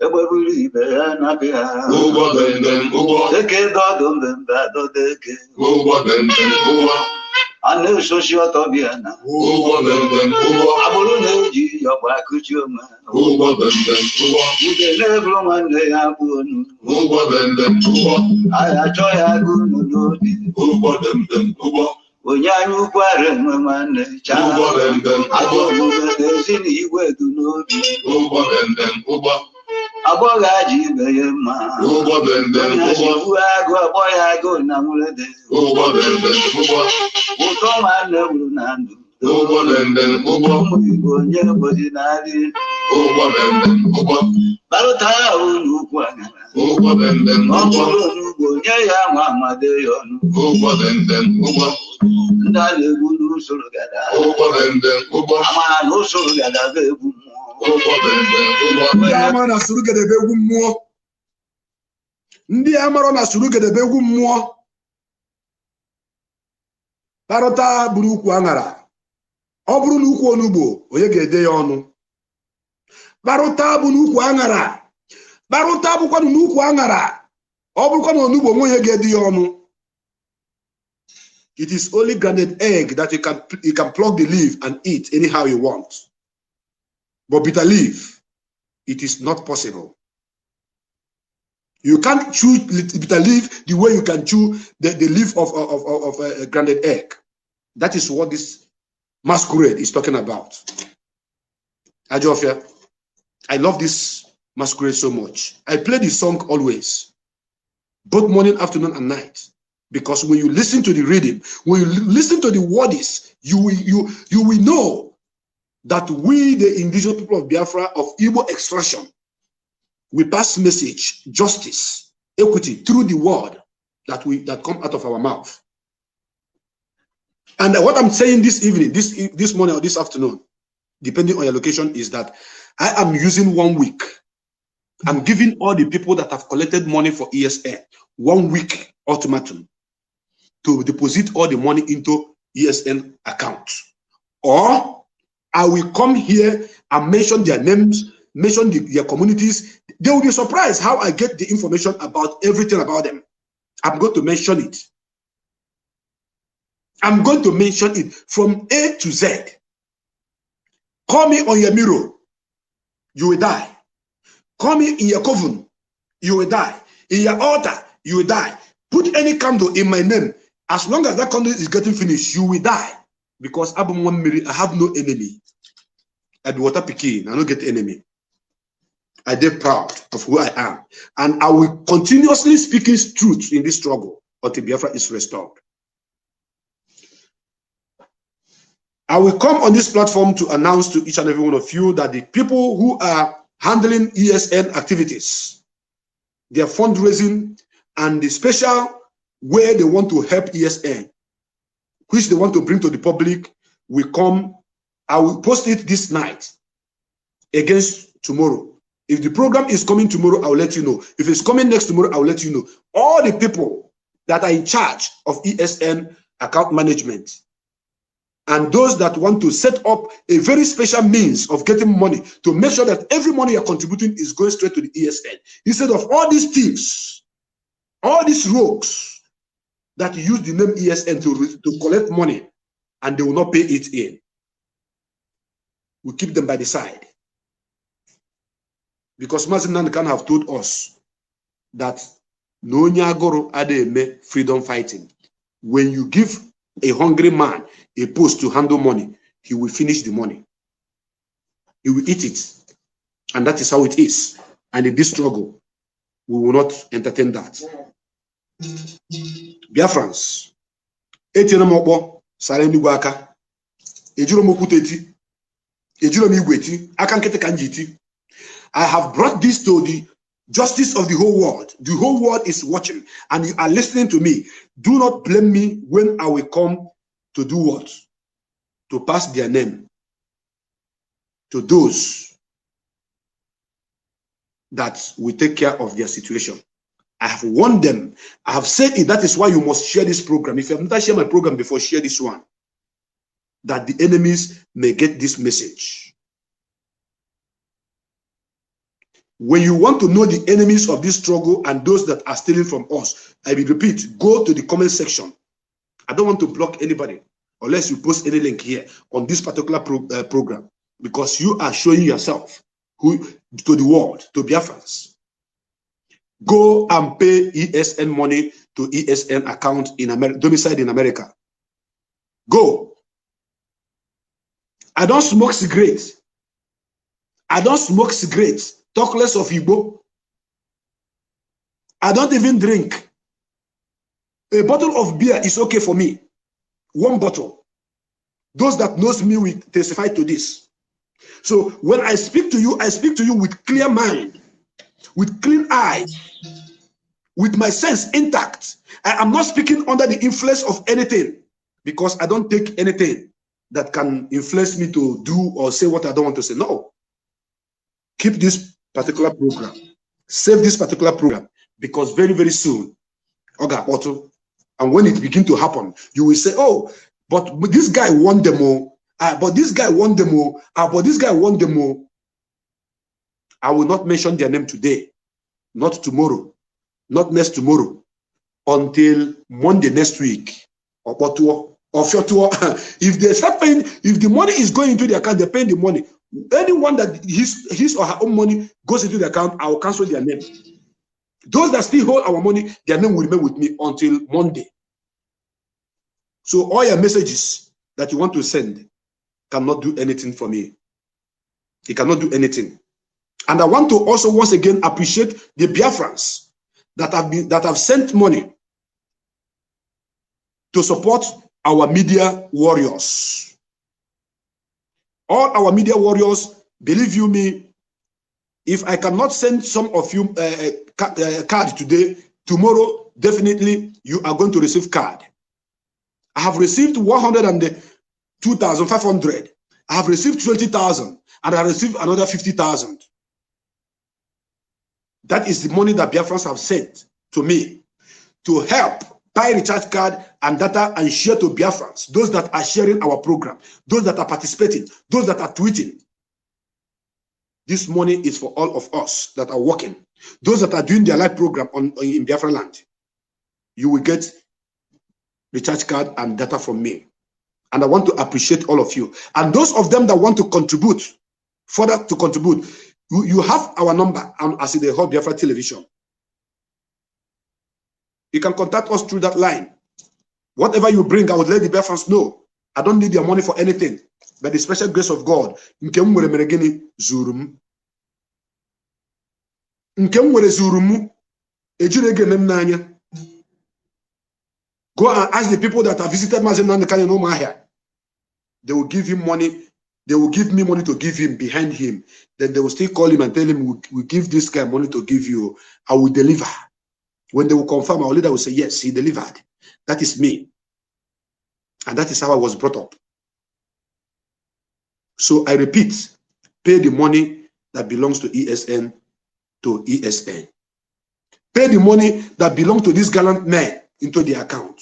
egbeburu ibe ya na-apị ha eke dọdụ mbembe adọdo eke Anu social tobiana. Abulu neji yoba kuchuma. Ude nebro mande abunu. Aya choya gunu lodi. Onyanyu kware mane cha. Abulu nezini igwe dunobi. Abogaji beyema. Aboyago na mulede. Utomane ulunandu. Onye bozi nari. Balota unu kwangana. Onye ya mamade yonu. Ndale gulu surugada. Ama no surugada bebu. Ndị amara na surugedebe egwu mmụọ. Ndị amara na surugedebe egwu mmụọ. Parota buru ukwu aṅara. Ọ bụrụ na ukwu onugbo, onye ga-ede ya ọnụ. Parota bụ n'ukwu aṅara. Parota bụkwa n'ukwu aṅara. Ọ bụrụkwa na onugbo onye ga-ede ya ọnụ. It is only grounded egg that you can plug the leaf and eat anyhow you want. But bitter leaf, it is not possible. You can't chew bitter leaf the way you can chew the leaf of a grounded egg. That is what this masquerade is talking about. Ajofia, I love this masquerade so much. I play the song always, both morning, afternoon, and night. Because when you listen to the reading, when you listen to the words, you will know that we, the indigenous people of Biafra, of Igbo extraction, we pass message, justice, equity through the word that come out of our mouth. And what I'm saying this evening, this morning or this afternoon, depending on your location, is that I am using 1 week. I'm giving all the people that have collected money for ESN 1 week ultimatum to deposit all the money into ESN account. Or I will come here and mention their names, mention their communities. They will be surprised how I get the information about everything about them. I'm going to mention it. I'm going to mention it from A to Z. Call me on your mirror, you will die. Call me in your coven, you will die. In your altar, you will die. Put any candle in my name. As long as that candle is getting finished, you will die. Because I have no enemy. I be water pikin, I don't get enemy. I dey proud of who I am. And I will continuously speak his truth in this struggle until Biafra is restored. I will come on this platform to announce to each and every one of you that the people who are handling ESN activities, their fundraising, and the special way they want to help ESN, which they want to bring to the public, will come. I will post it this night against tomorrow. If the program is coming tomorrow, I will let you know. If it's coming next tomorrow, I will let you know. All the people that are in charge of ESN account management and those that want to set up a very special means of getting money to make sure that every money you're contributing is going straight to the ESN. Instead of all these thieves, all these rogues that use the name ESN to collect money and they will not pay it in. We keep them by the side. Because Mazi Nnamdi Kanu have told us that no nyagoro ademe freedom fighting. When you give a hungry man a post to handle money, he will finish the money. He will eat it. And that is how it is. And in this struggle, we will not entertain that. Biafrans, etienne mokbo sare ndigwa aka. Ejiro mokuteti. Ejiro migweti, aka nkete kanjiti. I have brought this to the justice of the whole world. The whole world is watching and you are listening to me. Do not blame me when I will come to do what? To pass their name to those that will take care of their situation. I have warned them. I have said it. That is why you must share this program. If you have not shared my program before, share this one. That the enemies may get this message. When you want to know the enemies of this struggle and those that are stealing from us, I will repeat, go to the comment section. I don't want to block anybody. unless you post any link here on this particular program, because you are showing yourself to the world, to Biafrans. Go and pay ESN money to ESN account in America, domiciled in America. Go. I don't smoke cigarettes. I don't smoke cigarettes. Talk less of Igbo. I don't even drink. A bottle of beer is okay for me. One bottle. Those that knows me will testify to this. So when I speak to you with clear mind, with clean eyes, with my sense intact. I am not speaking under the influence of anything, because I don't take anything that can influence me to do or say what I don't want to say. No. Keep this particular program. Save this particular program, because very, very soon, and when it begins to happen, you will say, oh, but this guy won them all. But this guy won them all. But this guy won them all. I will not mention their name today, not tomorrow, not next tomorrow, until Monday next week. If they start paying, if the money is going into the account, they're paying the money. Anyone that his or her own money goes into the account, I will cancel their name. Those that still hold our money, their name will remain with me until Monday. So all your messages that you want to send cannot do anything for me. It cannot do anything. And I want to also once again appreciate the Biafrans that have sent money to support our media warriors. All our media warriors, believe you me, if I cannot send some of you card today, tomorrow definitely you are going to receive card. I have received 102,500. I have received 20,000, and I received another 50,000. That is the money that Biafrans have sent to me to help buy recharge card and data and share to Biafrans, those that are sharing our program, those that are participating, those that are tweeting. This money is for all of us that are working. Those that are doing their live program in Biafra land, you will get recharge card and data from me. And I want to appreciate all of you. And those of them that want to contribute, further to contribute, you have our number as in the whole Biafra television. You can contact us through that line. Whatever you bring, I would let the Biafrans know. I don't need your money for anything. By the special grace of God, go and ask the people that have visited Mazen Nandekane no Mahia. They will give him money. They will give me money to give him behind him. Then they will still call him and tell him, we give this guy money to give you. I will deliver. When they will confirm, our leader will say, yes, he delivered. That is me. And that is how I was brought up. So I repeat, pay the money that belongs to ESN to ESN. Pay the money that belongs to this gallant man into the account.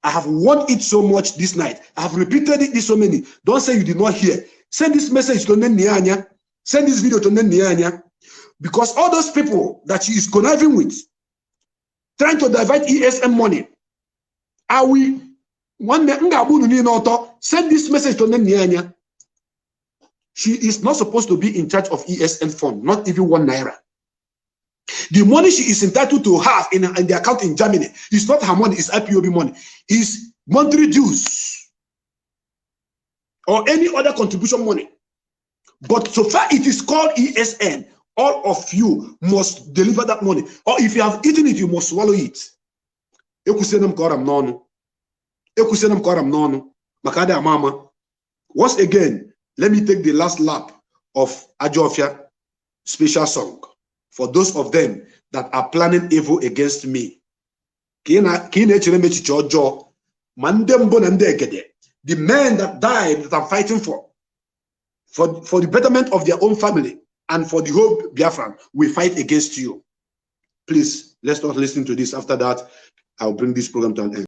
I have want it so much this night. I have repeated it so many. Don't say you did not hear. Send this message to Nenianya. Send this video to Nenianya. Because all those people that she is conniving with, trying to divide ESN money, are we send this message to Nenianya. She is not supposed to be in charge of ESN fund, not even 1 naira. The money she is entitled to have in the account in Germany is not her money, it's IPOB money. It's monthly dues or any other contribution money. But so far it is called ESN, all of you must deliver that money. Or if you have eaten it, you must swallow it. Once again, let me take the last lap of Ajofia special song for those of them that are planning evil against me. The men that died that I'm fighting for the betterment of their own family and for the whole Biafran, we fight against you. Please, let's not listen to this. After that, I'll bring this program to an end.